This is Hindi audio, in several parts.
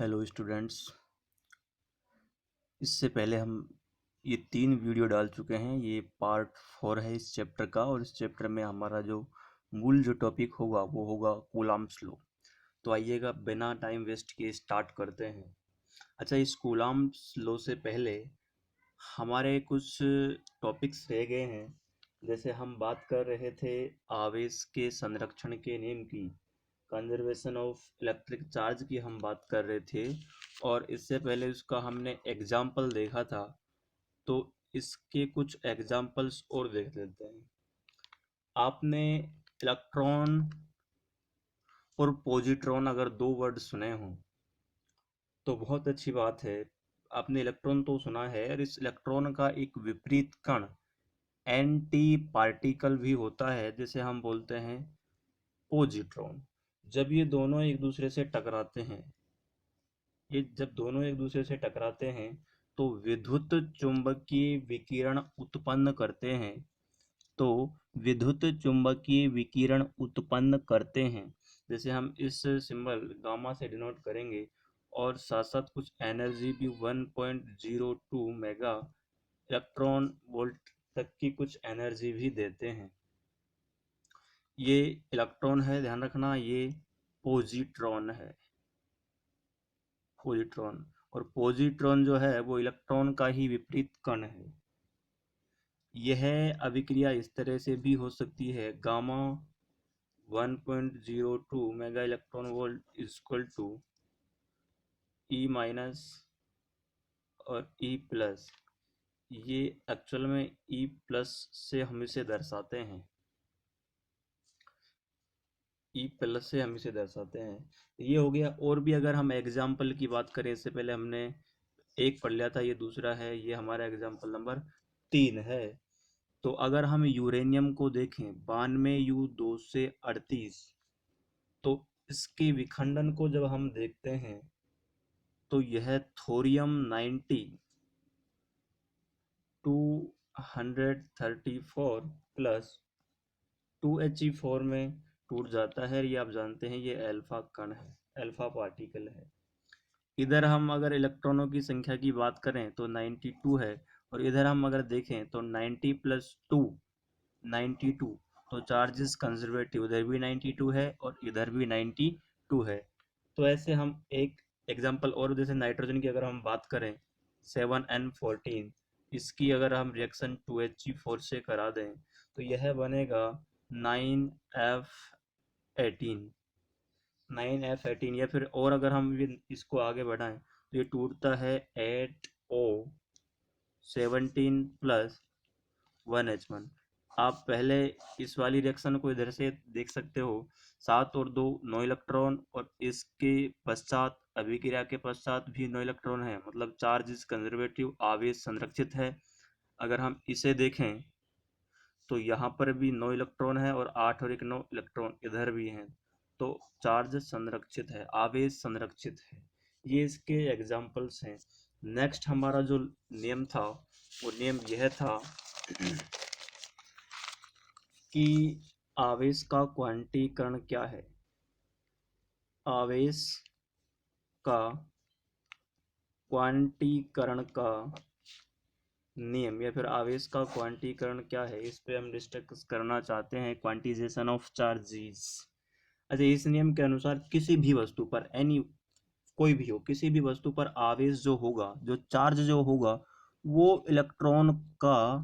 Hello students. इससे पहले हम ये 3 वीडियो डाल चुके हैं। ये पार्ट 4 है इस चैप्टर का, और इस चैप्टर में हमारा जो मूल टॉपिक होगा वो होगा कूलम्ब्स लॉ। तो आइएगा बिना टाइम वेस्ट किए स्टार्ट करते हैं। अच्छा, इस कूलम्ब्स लॉ से पहले हमारे कुछ टॉपिक्स रह गए हैं। जैसे हम बात कर रहे थे आवेश के संरक्षण के नियम की, कंजर्वेशन ऑफ इलेक्ट्रिक चार्ज की हम बात कर रहे थे, और इससे पहले उसका हमने एग्जाम्पल देखा था। तो इसके कुछ एग्जाम्पल्स और देख लेते हैं। आपने इलेक्ट्रॉन और पॉजिट्रॉन अगर दो वर्ड सुने हों तो बहुत अच्छी बात है। आपने इलेक्ट्रॉन तो सुना है, और इस इलेक्ट्रॉन का एक विपरीत कण एंटी पार्टिकल भी होता है, जिसे हम बोलते हैं पॉजिट्रॉन। जब ये दोनों एक दूसरे से टकराते हैं, तो विद्युत चुंबकीय विकिरण उत्पन्न करते हैं। तो विद्युत चुंबकीय विकिरण उत्पन्न करते हैं, जैसे हम इस सिंबल गामा से डिनोट करेंगे, और साथ साथ कुछ एनर्जी भी 1.02 मेगा इलेक्ट्रॉन वोल्ट तक की कुछ एनर्जी भी देते हैं। ये इलेक्ट्रॉन है, ध्यान रखना, ये पॉजिट्रॉन है, पॉजिट्रॉन। और पॉजिट्रॉन जो है वो इलेक्ट्रॉन का ही विपरीत कण है। यह अभिक्रिया इस तरह से भी हो सकती है, gamma 1.02 mega electron volt equal to e minus और ई प्लस। ये एक्चुअल में ई प्लस से हम इसे दर्शाते हैं, ई प्लस से हम इसे दर्शाते हैं। ये हो गया। और भी अगर हम एग्जाम्पल की बात करें, इससे पहले हमने एक पढ़ लिया था, ये दूसरा है, ये हमारा एग्जाम्पल नंबर 3 है। तो अगर हम यूरेनियम को देखें 92U238, तो इसके विखंडन को जब हम देखते हैं तो यह थोरियम 90 234 प्लस 2He4 में टूट जाता है। ये आप जानते हैं, ये अल्फा कण है, अल्फा पार्टिकल है। इधर हम अगर इलेक्ट्रॉनों की संख्या की बात करें तो 92 है, और इधर हम अगर देखें तो 90 प्लस 2 92। तो चार्ज इज कंजर्वेटिव, उधर भी 92 है और इधर भी 92 है। तो ऐसे हम एक एग्जांपल और, जैसे नाइट्रोजन की अगर हम बात करें 7N14, इसकी अगर हम रिएक्शन 2He4 से करा दें तो यह बनेगा 9F18, 9F18। या फिर और अगर हम इसको आगे बढ़ाएं तो ये टूटता है 8O17 प्लस 1H1। आप पहले इस वाली रिएक्शन को इधर से देख सकते हो, 7 और 2 9 इलेक्ट्रॉन, और इसके पश्चात अभिक्रिया के पश्चात भी 9 इलेक्ट्रॉन है, मतलब चार्ज इज कंजर्वेटिव, आवेश संरक्षित है। अगर हम इसे देखें तो यहाँ पर भी 9 इलेक्ट्रॉन है, और 8 और 1 9 इलेक्ट्रॉन इधर भी हैं। तो चार्ज संरक्षित है, आवेश संरक्षित है। ये इसके एग्जाम्पल्स हैं। नेक्स्ट हमारा जो नियम था वो नियम यह था कि आवेश का क्वांटीकरण क्या है। आवेश का क्वांटीकरण का नियम, या फिर आवेश का क्वांटीकरण क्या है, इस पे हम डिस्कस करना चाहते हैं, क्वांटिजेशन ऑफ चार्जेस। अच्छा, इस नियम के अनुसार किसी भी वस्तु पर, एनी, कोई भी हो, किसी भी वस्तु पर आवेश जो होगा, जो चार्ज जो होगा, वो इलेक्ट्रॉन का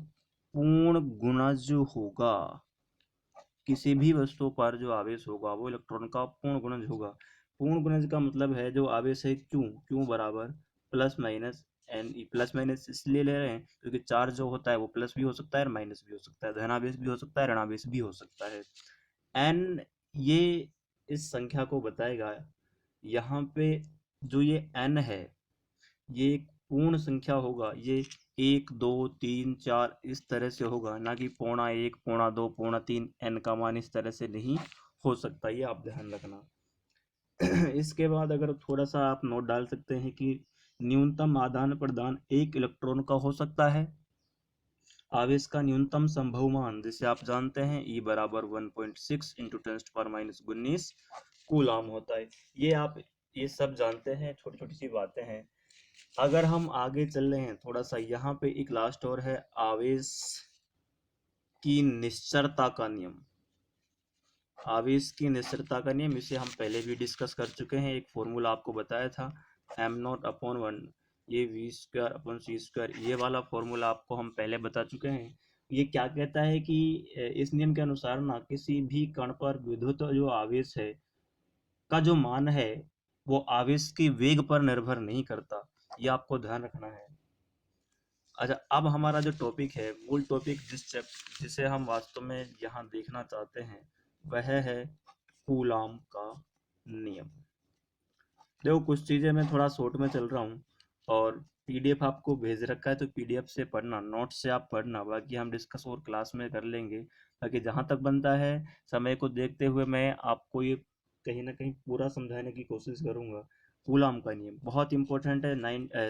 पूर्ण गुणज होगा। किसी भी वस्तु पर जो आवेश होगा वो इलेक्ट्रॉन का पूर्ण गुणज होगा। पूर्ण गुणज का मतलब है जो आवेश है क्यू बराबर plus minus n e. Plus minus इसलिए ले रहे हैं क्योंकि चार्ज जो होता है वो प्लस भी हो सकता है और माइनस भी हो सकता है, धनावेश भी हो सकता है, ऋणावेश भी हो सकता है। एन, ये इस संख्या को बताएगा। यहाँ पे जो ये एन है ये एक पूर्ण संख्या होगा। ये 1 2 3 4 इस तरह से होगा, ना कि 0.1 0.2 0.3। एन का मान इस तरह से नहीं हो सकता, ये आप ध्यान रखना। इसके बाद अगर थोड़ा सा आप नोट डाल सकते हैं कि न्यूनतम आदान प्रदान 1 इलेक्ट्रॉन का हो सकता है। आवेश का न्यूनतम संभव मान, जिसे आप जानते हैं, E बराबर 1.6 × 10⁻⁻⁹ कूलाम होता है। ये आप ये सब जानते हैं, छोटी छोटी सी बातें हैं। अगर हम आगे चल रहे हैं थोड़ा सा, यहाँ पे एक लास्ट और है, आवेश की निश्चरता का नियम। आवेश की निश्चरता का नियम, इसे हम पहले भी डिस्कस कर चुके हैं। एक फॉर्मूला आपको बताया था, m0/1, ये v²/c², ये वाला फॉर्मूला आपको हम पहले बता चुके हैं। ये क्या कहता है कि इस नियम के अनुसार ना किसी भी कण पर विद्युत जो आवेश है का जो मान है वो आवेश के वेग पर निर्भर नहीं करता। ये आपको ध्यान रखना है। अच्छा, अब हमारा जो टॉपिक है, मूल टॉपिक जिसे हम वास्तव में यहाँ देखना चाहते हैं, वह है कूलाम का नियम। देखो, कुछ चीज़ें मैं थोड़ा शॉर्ट में चल रहा हूँ और पीडीएफ आपको भेज रखा है, तो पीडीएफ से पढ़ना, नोट से आप पढ़ना, बाकी हम डिस्कस और क्लास में कर लेंगे। बाकी जहाँ तक बनता है, समय को देखते हुए मैं आपको ये कहीं ना कहीं पूरा समझाने की कोशिश करूँगा। कूलाम का नियम बहुत इंपॉर्टेंट है।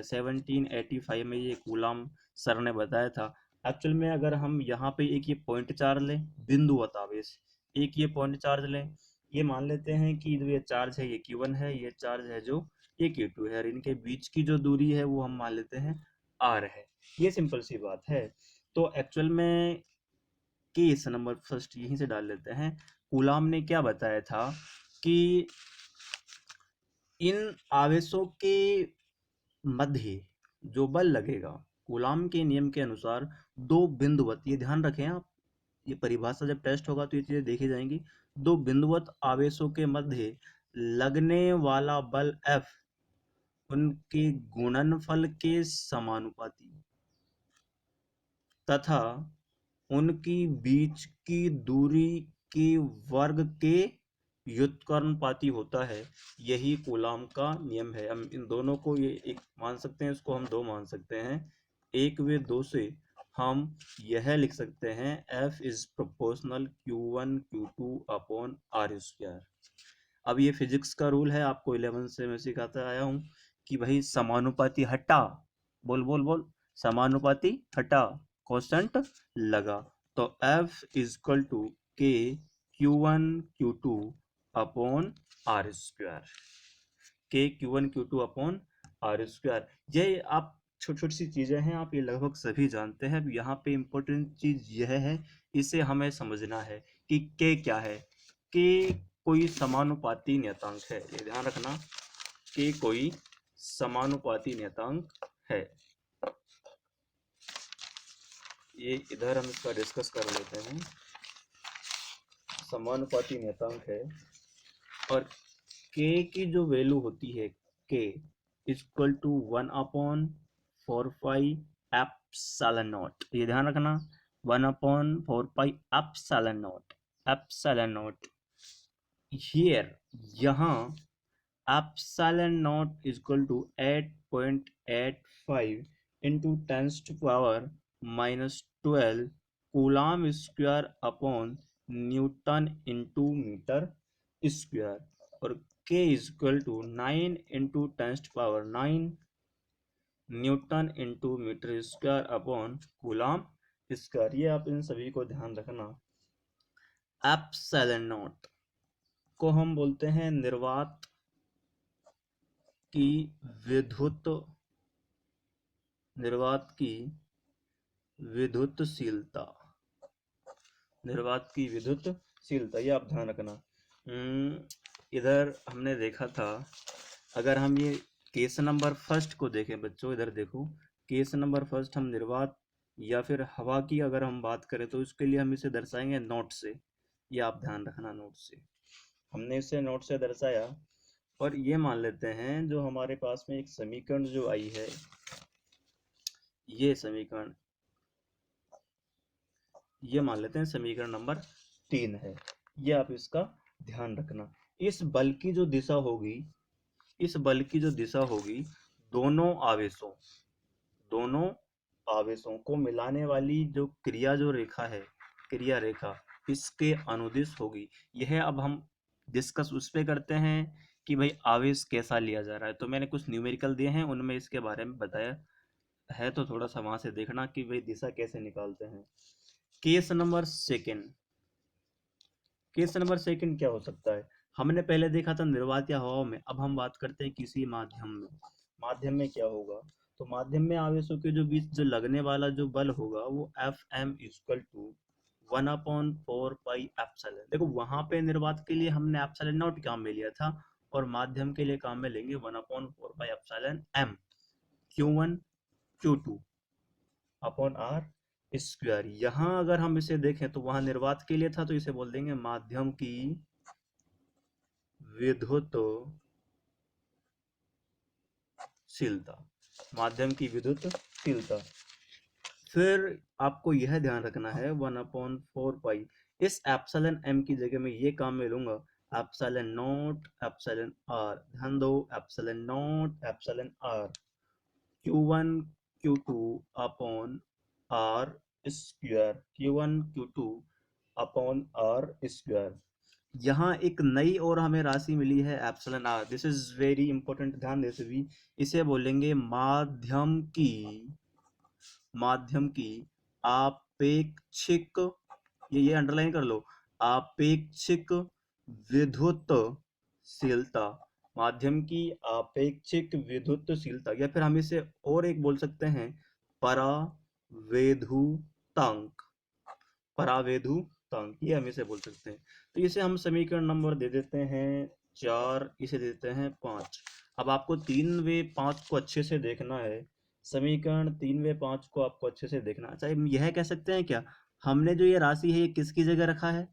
1785 में ये कूलाम सर ने बताया था। एक्चुअल में अगर हम यहाँ पे एक ये पॉइंट चार्ज लें, बिंदुवत आवेश, एक ये पॉइंट चार्ज लें, ये मान लेते हैं कि जो ये चार्ज है ये Q1 है, ये चार्ज है जो ये Q2 है, और इनके बीच की जो दूरी है वो हम मान लेते हैं R है। ये सिंपल सी बात है। तो एक्चुअल में केस नंबर फर्स्ट यहीं से डाल लेते हैं। कूलाम ने क्या बताया था कि इन आवेशों के मध्य जो बल लगेगा, कूलाम के नियम के अनुसार दो बिंदुवत, ये ध्यान रखें आप, ये परिभाषा जब टेस्ट होगा तो ये चीजें देखी जाएंगी। दो बिंदुवत आवेशों के मध्य लगने वाला बल F उनके गुणनफल के समानुपाती तथा उनकी बीच की दूरी के वर्ग के व्युत्क्रमानुपाती होता है। यही कूलाम का नियम है। हम इन दोनों को ये एक मान सकते हैं, इसको हम दो मान सकते हैं। एक व दो से हम यह लिख सकते हैं, F is proportional Q1 Q2 upon R²। अब ये फिजिक्स का रूल है, आपको 11 से मैं सिखाता आया हूँ कि भाई समानुपाती हटा, बोल बोल बोल, समानुपाती हटा, कांस्टेंट लगा, तो F is equal to K Q1 Q2 upon R²। K Q1 Q2 upon R²। ये आप छोटी छोटी सी चीजें हैं, आप ये लगभग सभी जानते हैं। यहाँ पे इम्पोर्टेंट चीज यह है, इसे हमें समझना है कि K क्या है। K कोई समानुपाती नियतांक है, ये ध्यान रखना, कि कोई समानुपाती नियतांक है। ये इधर हम इसका डिस्कस कर लेते हैं। समानुपाती नियतांक है और k की जो वैल्यू होती है, k equal to 1/4 pi epsilon naught, ये ध्यान रखना, 1/4 पाई एप्सिलॉन नॉट। हियर, यहाँ epsilon naught equal to 8.85 into 10⁻⁻12 coulomb square upon newton into metre square, और k equal to 9 into 10⁻⁹ newton into metre square upon coulomb square. ये आप इन सभी को ध्यान रखना। एप्सिलॉन नॉट को हम बोलते हैं निर्वात की विद्युत विद्युतशीलता, निर्वात की विद्युतशीलता, ये आप ध्यान रखना। इधर हमने देखा था, अगर हम ये केस नंबर फर्स्ट को देखें बच्चों, इधर देखो, केस नंबर फर्स्ट हम निर्वात या फिर हवा की अगर हम बात करें तो इसके लिए हम इसे दर्शाएंगे नोट से। ये आप ध्यान रखना, नोट से, हमने इसे नोट से दर्शाया। और ये मान लेते हैं जो हमारे पास में एक समीकरण जो आई है, ये समीकरण, ये मान लेते हैं समीकरण नंबर 3 है। ये आप इसका ध्यान रखना। इस बल की जो दिशा होगी, इस बल की जो दिशा होगी, दोनों आवेशों को मिलाने वाली जो क्रिया जो रेखा है, क्रिया रेखा, इसके अनुदिश होगी। यह अब हम डिस्कस उस पे करते हैं कि भाई आवेश कैसा लिया जा रहा है। तो मैंने कुछ न्यूमेरिकल दिए हैं, उनमें इसके बारे में बताया है, तो थोड़ा सा वहां से देखना कि भाई दिशा कैसे निकालते हैं। Case number second, case number second क्या हो सकता है, हमने पहले देखा था निर्वात या हवा में, अब हम बात करते हैं किसी माध्यम में। माध्यम में क्या होगा, तो माध्यम में आवेशों के जो बीच जो लगने वाला जो बल होगा वो F M equal to 1/4 pi epsilon. देखो वहां पे निर्वात के लिए हमने एप्सिलॉन नॉट काम में लिया था, और माध्यम के लिए काम में लेंगे 1/4 pi epsilon M, Q1 Q2 upon R square. यहाँ अगर हम इसे देखें तो वहां निर्वात के लिए था, तो इसे बोल देंगे माध्यम की विद्युतशीलता, माध्यम की विद्युतशीलता। फिर आपको यह ध्यान रखना है 1/4 पाई, इस एप्सिलॉन एम की जगह में ये काम में लूंगा एप्सिलॉन नॉट एप्सिलॉन आर। ध्यान दो, epsilon naught epsilon R Q1 Q2 upon R square, Q1 Q2 upon R square. यहाँ एक नई और हमें राशि मिली है epsilon R, this is very important, ध्यान दे सभी। इसे बोलेंगे माध्यम की आपेक्षिक, ये अंडरलाइन कर लो, आपेक्षिक विद्युतशीलता, माध्यम की आपेक्षिक विद्युतशीलता, या फिर हम इसे और एक बोल सकते हैं परावेधुतांक, परावेधुतांक, ये हम इसे बोल सकते हैं। तो इसे हम समीकरण नंबर दे देते हैं 4, इसे देते हैं 5। अब आपको 3 व 5 को अच्छे से देखना है, समीकरण 3 व 5 को आपको अच्छे से देखना है। चाहे यह कह सकते हैं क्या, हमने जो ये राशि है ये किसकी जगह रखा है,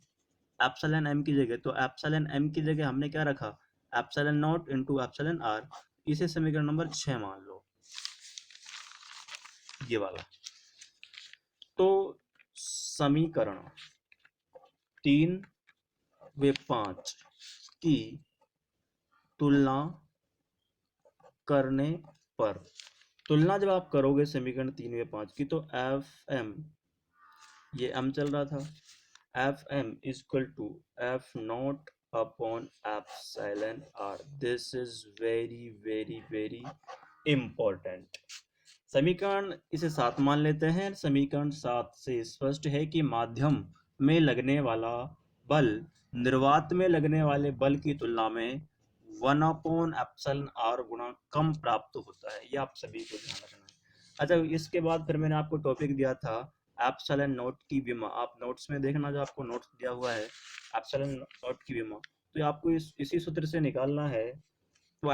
एप्सिलॉन एम की जगह। तो एप्सिलॉन एम की जगह हमने क्या रखा, epsilon naught into epsilon R. इसे समीकरण नंबर 6 मान लो, ये वाला। तो समीकरण 3 व 5 की तुलना करने पर, तुलना जब आप करोगे समीकरण 3 व 5 की, तो एफ एम, ये एम चल रहा था, F M equal to F naught upon epsilon R. This is very very very important. समीकरण इसे 7 मान लेते हैं। समीकरण 7 से स्पष्ट है कि माध्यम में लगने वाला बल निर्वात में लगने वाले बल की तुलना में 1/एप्सिलॉन आर गुना कम प्राप्त होता है, ये आप सभी को ध्यान रखना है। अच्छा, इसके बाद फिर मैंने आपको टॉपिक दिया था एप्सिलॉन नॉट की विमा। आप नोट्स में देखना, जो आपको नोट्स दिया हुआ है एप्सिलॉन नॉट की विमा, तो आपको इसी सूत्र से निकालना है। तो